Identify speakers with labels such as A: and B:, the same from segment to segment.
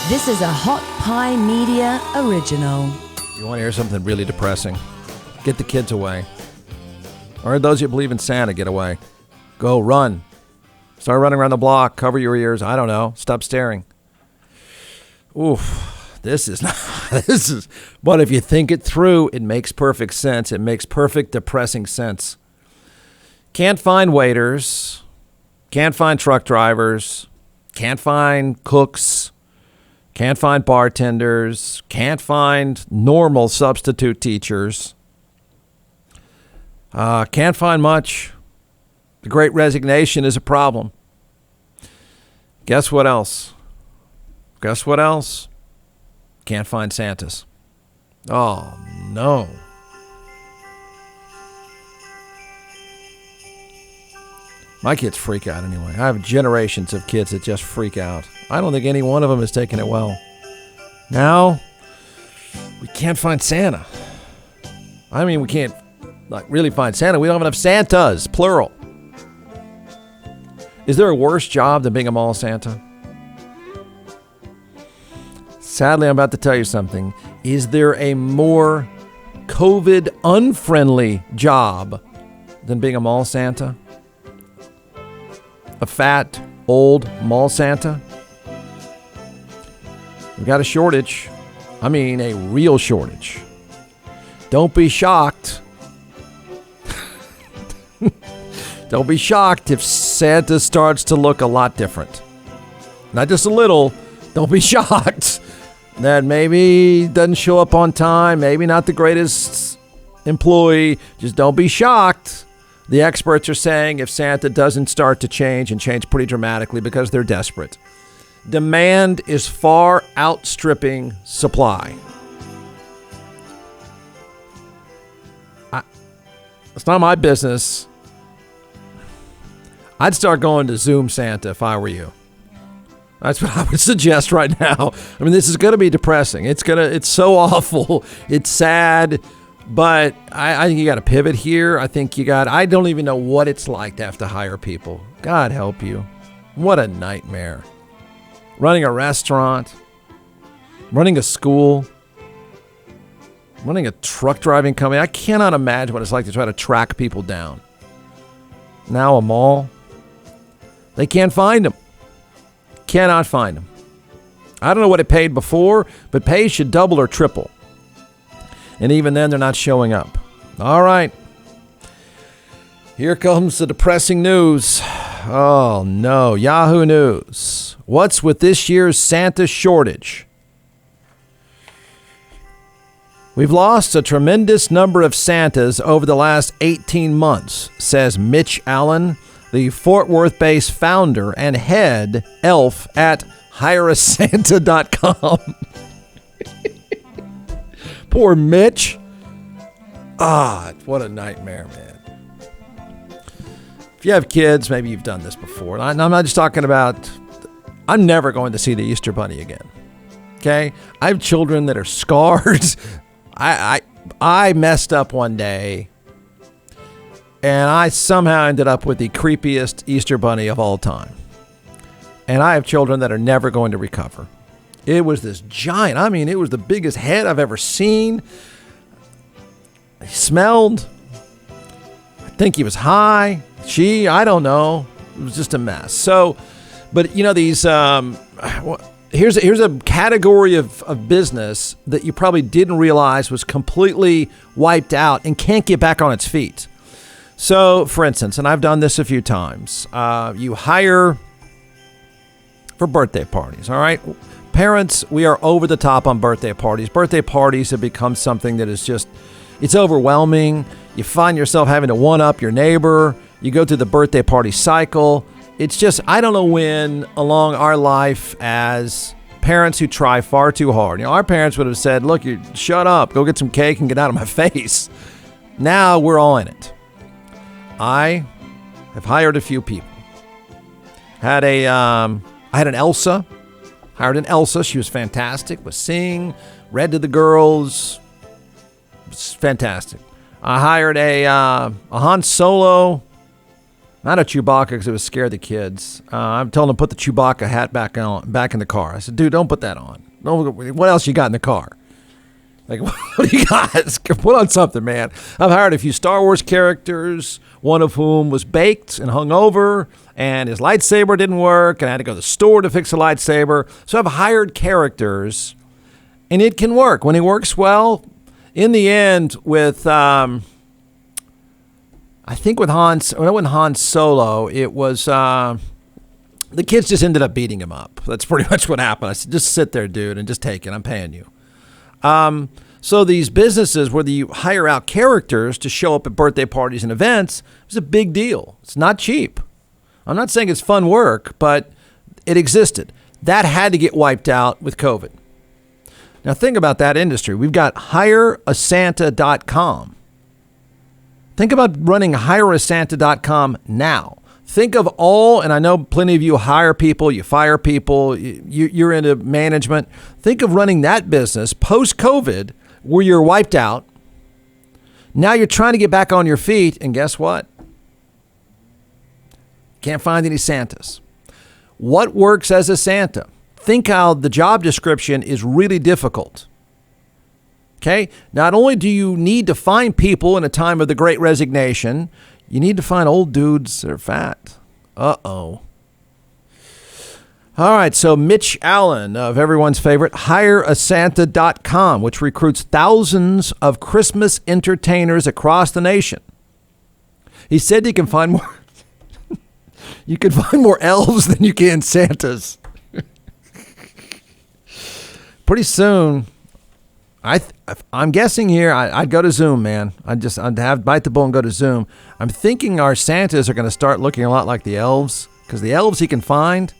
A: This is a Hot Pie Media original.
B: You want to hear something really depressing? Get the kids away. Or those you believe in Santa, get away. Go, run. Start running around the block. Cover your ears. I don't know. Stop staring. Oof. This is not, but if you think it through, it makes perfect sense. It makes perfect depressing sense. Can't find waiters. Can't find truck drivers. Can't find cooks. Can't find bartenders. Can't find normal substitute teachers. Can't find much. The Great Resignation is a problem. Guess what else? Guess what else? Can't find Santas. Oh, no. My kids freak out anyway. I have generations of kids that just freak out. I don't think any one of them is taking it well. Now, we can't find Santa. I mean, we can't really find Santa. We don't have enough Santas, plural. Is there a worse job than being a mall Santa? Sadly, I'm about to tell you something. Is there a more COVID unfriendly job than being a mall Santa? A fat, old mall Santa? We've got a shortage. I mean, a real shortage. Don't be shocked. Don't be shocked if Santa starts to look a lot different. Not just a little. Don't be shocked that maybe he doesn't show up on time. Maybe not the greatest employee. Just don't be shocked. The experts are saying if Santa doesn't start to change and change pretty dramatically because they're desperate. Demand is far outstripping supply. It's not my business. I'd start going to Zoom Santa if I were you. That's what I would suggest right now. I mean, this is going to be depressing. It's so awful. It's sad. But I think you got to pivot here. I don't even know what it's like to have to hire people. God help you. What a nightmare. Running a restaurant, running a school, running a truck driving company. I cannot imagine what it's like to try to track people down. Now a mall. They can't find them. Cannot find them. I don't know what it paid before, but pay should double or triple. And even then, they're not showing up. All right. Here comes the depressing news. Oh, no. Yahoo News. What's with this year's Santa shortage? We've lost a tremendous number of Santas over the last 18 months, says Mitch Allen, the Fort Worth-based founder and head elf at hireasanta.com. Poor Mitch. What a nightmare, man. If you have kids, maybe you've done this before. And I'm not just talking about, I'm never going to see the Easter Bunny again. Okay? I have children that are scarred. I messed up one day, and I somehow ended up with the creepiest Easter Bunny of all time. And I have children that are never going to recover. It was this giant. I mean, it was the biggest head I've ever seen. He smelled. I think he was high. I don't know. It was just a mess. So, but you know, these, here's a category of business that you probably didn't realize was completely wiped out and can't get back on its feet. So, for instance, and I've done this a few times, you hire for birthday parties, all right? Parents, we are over the top on birthday parties. Birthday parties have become something that is just, it's overwhelming. You find yourself having to one-up your neighbor. You go through the birthday party cycle. It's just, I don't know when along our life as parents who try far too hard. You know, our parents would have said, look, you shut up, go get some cake and get out of my face. Now we're all in it. I have hired a few people. I had an Elsa. Hired an Elsa. She was fantastic. Was singing, read to the girls. It was fantastic. I hired a Han Solo. Not a Chewbacca because it would scare the kids. I'm telling him to put the Chewbacca hat back in the car. I said, dude, don't put that on. What else you got in the car? Like, what do you got? Put on something, man. I've hired a few Star Wars characters, one of whom was baked and hung over, and his lightsaber didn't work, and I had to go to the store to fix a lightsaber. So I've hired characters, and it can work. When it works well, in the end, with, I think with Han Solo, it was, the kids just ended up beating him up. That's pretty much what happened. I said, just sit there, dude, and just take it. I'm paying you. So these businesses where you hire out characters to show up at birthday parties and events, it's a big deal. It's not cheap. I'm not saying it's fun work, but it existed. That had to get wiped out with COVID. Now think about that industry. We've got hireasanta.com. Think about running hireasanta.com now. Think of all, and I know plenty of you hire people, you fire people, you're into management. Think of running that business post-COVID where you're wiped out. Now you're trying to get back on your feet, and guess what? Can't find any Santas. What works as a Santa? Think how the job description is really difficult. Okay? Not only do you need to find people in a time of the Great Resignation, you need to find old dudes that are fat. Uh-oh. All right, so Mitch Allen of everyone's favorite, hireasanta.com, which recruits thousands of Christmas entertainers across the nation. He said you can find more you can find more elves than you can Santas. Pretty soon, I'm guessing here, I'd go to Zoom, man. I'd bite the bullet and go to Zoom. I'm thinking our Santas are going to start looking a lot like the elves, because the elves he can find,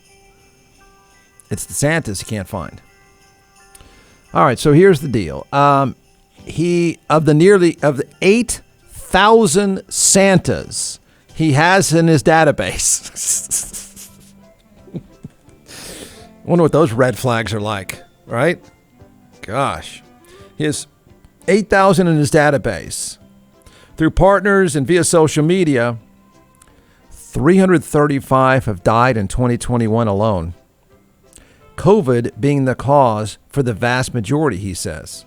B: it's the Santas he can't find. All right, so here's the deal. Of the 8,000 Santas he has in his database. I wonder what those red flags are like, right? Gosh. He has 8,000 in his database. Through partners and via social media, 335 have died in 2021 alone. COVID being the cause for the vast majority, he says.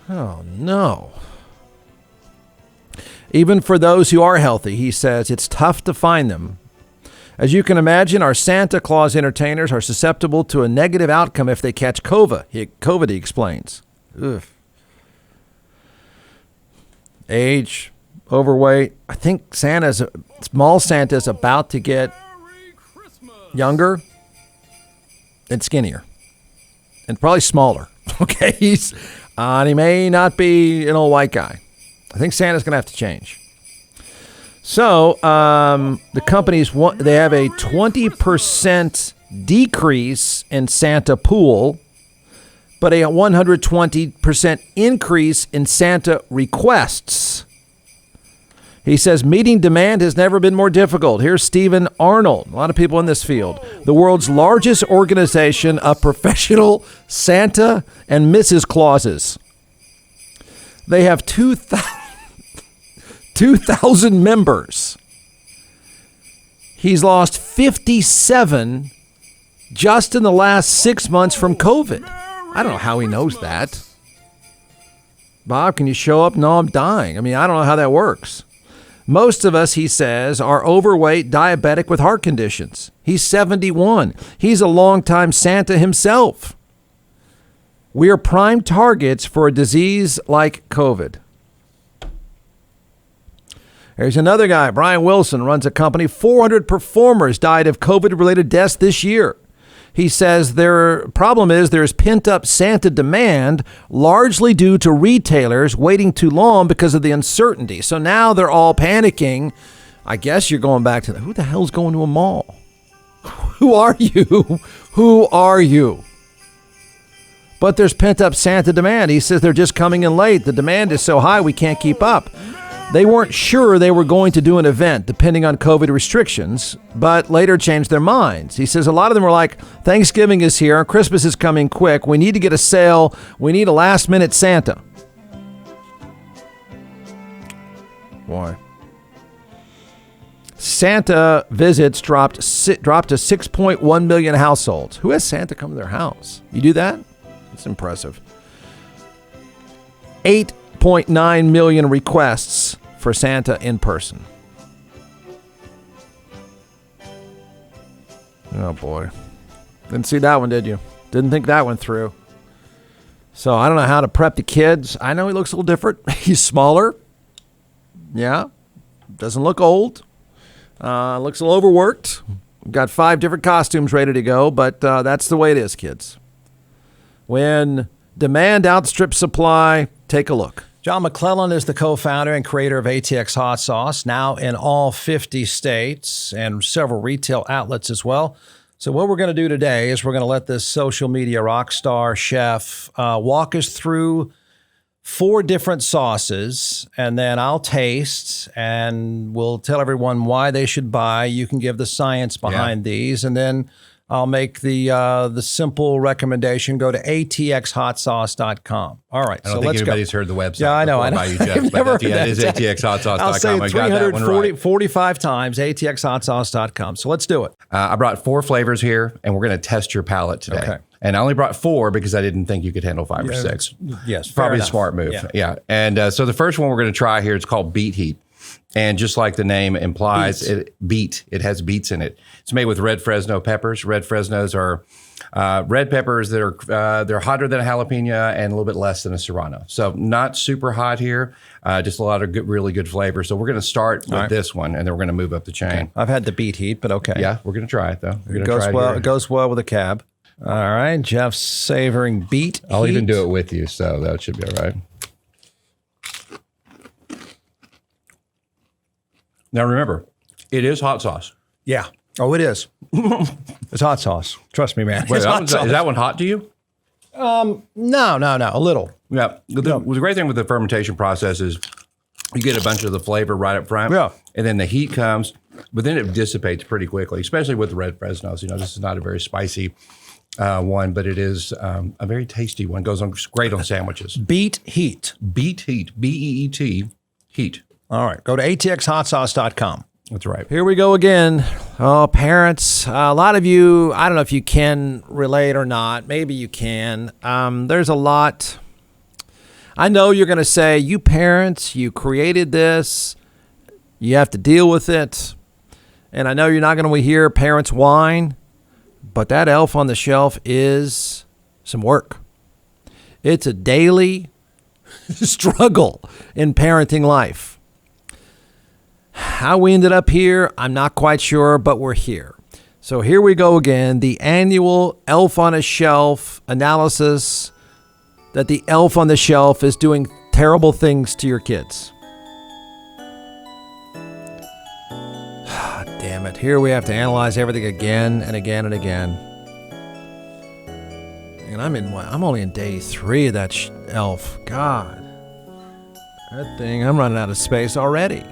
B: Oh, no. Even for those who are healthy, he says, it's tough to find them. As you can imagine, our Santa Claus entertainers are susceptible to a negative outcome if they catch COVID, he explains. Ugh. Age, overweight. I think small Santa's about to get younger and skinnier and probably smaller. Okay, he may not be an old white guy. I think Santa's going to have to change. So the companies they have a 20% decrease in Santa pool, but a 120% increase in Santa requests. He says meeting demand has never been more difficult. Here's Stephen Arnold, a lot of people in this field, the world's largest organization of professional Santa and Mrs. Clauses. They have 2,000 members. He's lost 57 just in the last 6 months from COVID. I don't know how he knows that. Bob, can you show up? No, I'm dying. I mean, I don't know how that works. Most of us, he says, are overweight, diabetic with heart conditions. He's 71. He's a longtime Santa himself. We are prime targets for a disease like COVID. There's another guy, Brian Wilson, runs a company. 400 performers died of COVID-related deaths this year. He says their problem is there's pent-up Santa demand, largely due to retailers waiting too long because of the uncertainty. So now they're all panicking. I guess you're going back to who the hell's going to a mall? Who are you? Who are you? But there's pent-up Santa demand. He says they're just coming in late. The demand is so high we can't keep up. They weren't sure they were going to do an event depending on COVID restrictions, but later changed their minds. He says a lot of them were like, Thanksgiving is here, Christmas is coming quick, we need to get a sale, we need a last-minute Santa. Boy. Santa visits dropped to 6.1 million households. Who has Santa come to their house? You do that? That's impressive. 8.9 million requests for Santa in person. Oh, boy. Didn't see that one, did you? Didn't think that one through. So I don't know how to prep the kids. I know he looks a little different. He's smaller. Yeah. Doesn't look old. Looks a little overworked. We've got 5 different costumes ready to go, but that's the way it is, kids. When demand outstrips supply, take a look. John McClellan is the co-founder and creator of ATX Hot Sauce, now in all 50 states and several retail outlets as well. So what we're going to do today is we're going to let this social media rock star chef walk us through 4 different sauces, and then I'll taste, and we'll tell everyone why they should buy. You can give the science behind these, and then I'll make the simple recommendation. Go to atxhotsauce.com. All right,
C: I don't think anybody's heard the website.
B: Yeah, I know.
C: By you, Jeff, but it is atxhotsauce.com.
B: I'll say
C: I got that one right.
B: 45 times, atxhotsauce.com. So let's do it.
C: I brought 4 flavors here, and we're going to test your palate today.
B: Okay.
C: And I only brought 4 because I didn't think you could handle 5 or 6.
B: Yes,
C: probably a smart move. Yeah. And so the first one we're going to try here, it's called Beet Heat. And just like the name implies, it has beets in it. It's made with red Fresno peppers. Red Fresnos are red peppers that are they're hotter than a jalapeno and a little bit less than a serrano. So not super hot here, just a lot of really good flavor. So we're going to start with this one, and then we're going to move up the chain.
B: Okay. I've had the Beet Heat, but okay.
C: Yeah, we're going to try it though.
B: It goes well with a cab. All right, Jeff's savoring Beet
C: I'll
B: Heat.
C: even do it with you, so that should be all right. Now remember, it is hot sauce.
B: Yeah. Oh, it is. It's hot sauce. Trust me, man.
C: Wait,
B: It's hot sauce.
C: is that one hot to you?
B: No. A little.
C: Yeah. The great thing with the fermentation process is you get a bunch of the flavor right up front.
B: Yeah.
C: And then the heat comes, but then it dissipates pretty quickly, especially with the red Fresnos. You know, this is not a very spicy one, but it is a very tasty one. Goes on great on sandwiches.
B: Beet Heat.
C: Beet Heat. B-E-E-T. Heat.
A: All right. Go to atxhotsauce.com.
C: That's right.
B: Here we go again. Oh, parents, a lot of you, I don't know if you can relate or not. Maybe you can. There's a lot. I know you're going to say, you parents, you created this. You have to deal with it. And I know you're not going to hear parents whine, but that elf on the shelf is some work. It's a daily struggle in parenting life. How we ended up here, I'm not quite sure, but we're here. So here we go again, the annual Elf on a Shelf analysis that the elf on the shelf is doing terrible things to your kids. Damn it. Here we have to analyze everything again and again and again. And I'm only in day 3 of that elf. God. That thing, I'm running out of space already.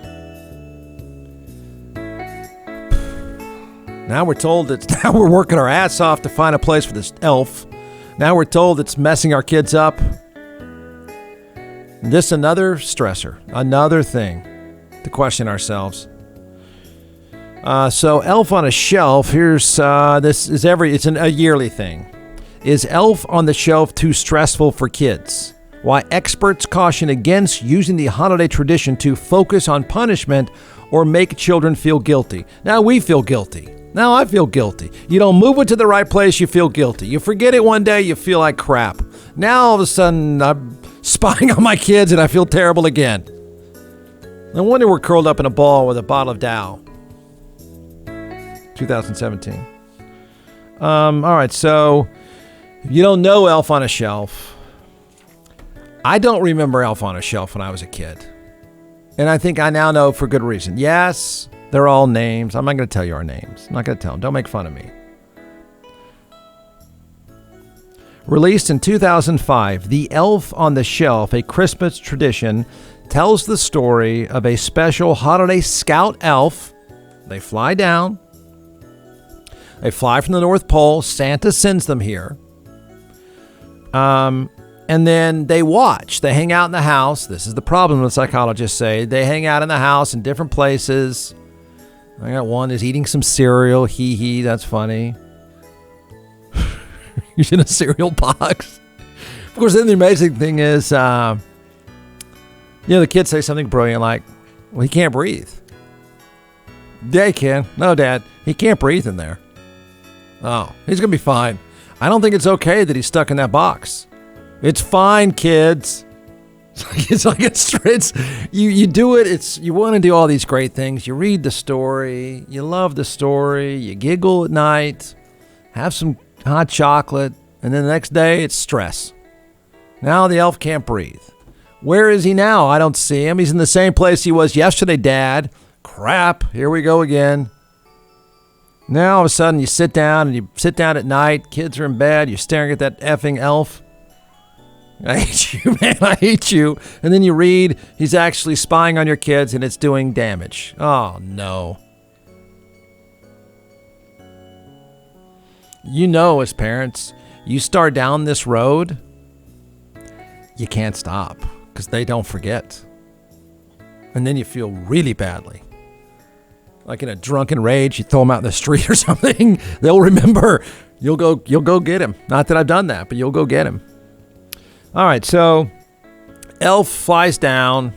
B: Now we're told now we're working our ass off to find a place for this elf. Now we're told it's messing our kids up. Just another stressor, another thing to question ourselves. So Elf on a Shelf, here's, it's a yearly thing. Is Elf on the Shelf too stressful for kids? Why experts caution against using the holiday tradition to focus on punishment or make children feel guilty. Now we feel guilty. Now I feel guilty. You don't move it to the right place, you feel guilty. You forget it one day, you feel like crap. Now all of a sudden, I'm spying on my kids and I feel terrible again. No wonder we're curled up in a ball with a bottle of Dow. 2017. All right, so if you don't know Elf on a Shelf, I don't remember Elf on a Shelf when I was a kid. And I think I now know for good reason. Yes, they're all names. I'm not going to tell you our names. I'm not going to tell them. Don't make fun of me. Released in 2005, The Elf on the Shelf, a Christmas tradition, tells the story of a special holiday scout elf. They fly down. They fly from the North Pole. Santa sends them here. And then they watch. They hang out in the house. This is the problem, the psychologists say. They hang out in the house in different places. I got one that's eating some cereal. Hee, that's funny. He's in a cereal box. Of course, then the amazing thing is, the kids say something brilliant like, well, he can't breathe. Yeah, he can. No, Dad, he can't breathe in there. Oh, he's going to be fine. I don't think it's okay that he's stuck in that box. It's fine, kids. You do it. You want to do all these great things. You read the story. You love the story. You giggle at night. Have some hot chocolate. And then the next day, it's stress. Now the elf can't breathe. Where is he now? I don't see him. He's in the same place he was yesterday, Dad. Crap. Here we go again. Now all of a sudden you sit down at night. Kids are in bed. You're staring at that effing elf. I hate you, man. I hate you. And then you read he's actually spying on your kids and it's doing damage. Oh, no. As parents, you start down this road, you can't stop because they don't forget. And then you feel really badly. Like in a drunken rage, you throw them out in the street or something. They'll remember. You'll go get him. Not that I've done that, but you'll go get him. All right, so elf flies down.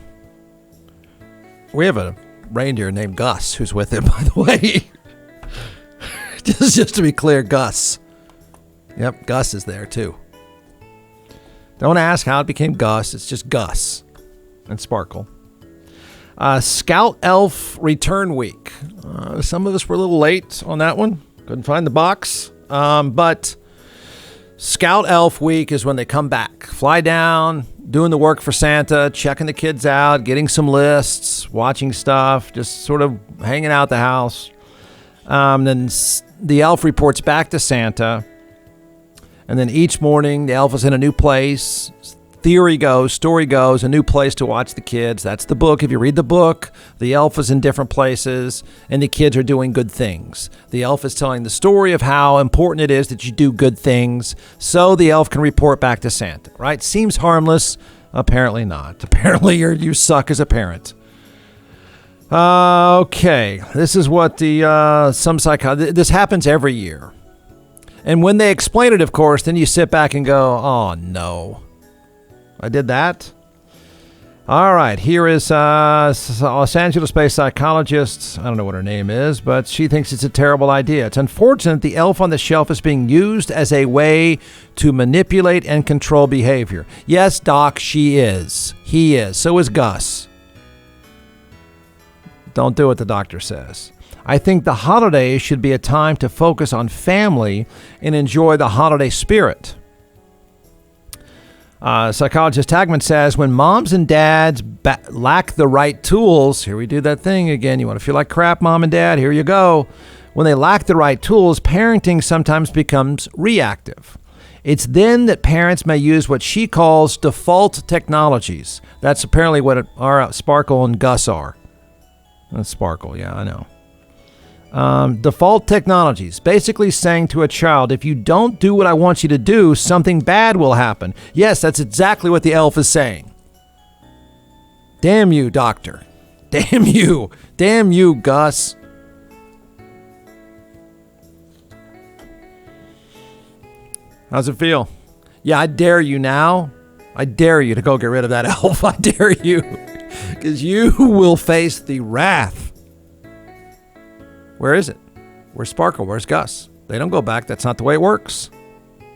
B: We have a reindeer named Gus who's with him, by the way. just to be clear, Gus. Yep, Gus is there too. Don't ask how it became Gus. It's just Gus and Sparkle. Scout Elf Return Week. Some of us were a little late on that one. Couldn't find the box. But Scout Elf Week is when they come back. Fly down, doing the work for Santa, checking the kids out, getting some lists, watching stuff, just sort of hanging out the house. Then the elf reports back to Santa. And then each morning, the elf is in a new place. Story goes, a new place to watch the kids. That's the book. If you read the book, the elf is in different places, and the kids are doing good things. The elf is telling the story of how important it is that you do good things, so the elf can report back to Santa, right? Seems harmless. Apparently not. Apparently you suck as a parent. Okay, this is what this happens every year. And when they explain it, of course, then you sit back and go, oh, no. I did that. All right. Here is Los Angeles-based psychologist. I don't know what her name is, but she thinks it's a terrible idea. It's unfortunate the elf on the shelf is being used as a way to manipulate and control behavior. Yes, Doc, she is. He is. So is Gus. Don't do what the doctor says. I think the holidays should be a time to focus on family and enjoy the holiday spirit. Psychologist Tagman says, when moms and dads lack the right tools, here we do that thing again. You want to feel like crap, mom and dad? Here you go. When they lack the right tools, parenting sometimes becomes reactive. It's then that parents may use what she calls default technologies. That's apparently what our Sparkle and Gus are. That's Sparkle, yeah, I know. Default technologies, basically saying to a child, if you don't do what I want you to do, something bad will happen. Yes, that's exactly what the elf is saying. Damn you, doctor. Damn you. Damn you, Gus. How's it feel? Yeah, I dare you now. I dare you to go get rid of that elf. I dare you. Because you will face the wrath. Where is it? Where's Sparkle? Where's Gus? They don't go back. That's not the way it works.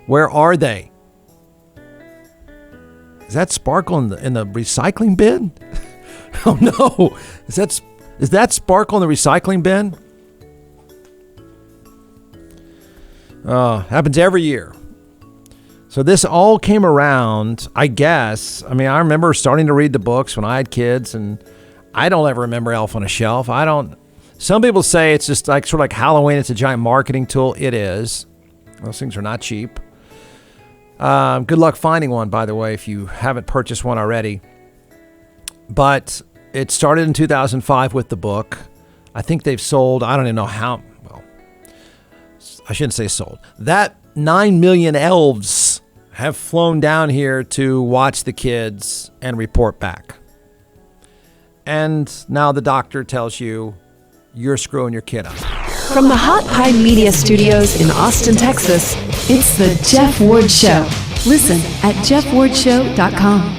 B: Where are they? Is that Sparkle in the recycling bin? Oh no! Is that Sparkle in the recycling bin? Happens every year. So this all came around, I guess. I mean, I remember starting to read the books when I had kids, and I don't ever remember Elf on a Shelf. Some people say it's just sort of like Halloween. It's a giant marketing tool. It is. Those things are not cheap. Good luck finding one, by the way, if you haven't purchased one already. But it started in 2005 with the book. I think they've sold, I don't even know how, well, I shouldn't say sold. That 9 million elves have flown down here to watch the kids and report back. And now the doctor tells you, you're screwing your kid up.
D: From the Hot Pie Media Studios in Austin, Texas, it's the Jeff Ward Show. Listen at jeffwardshow.com.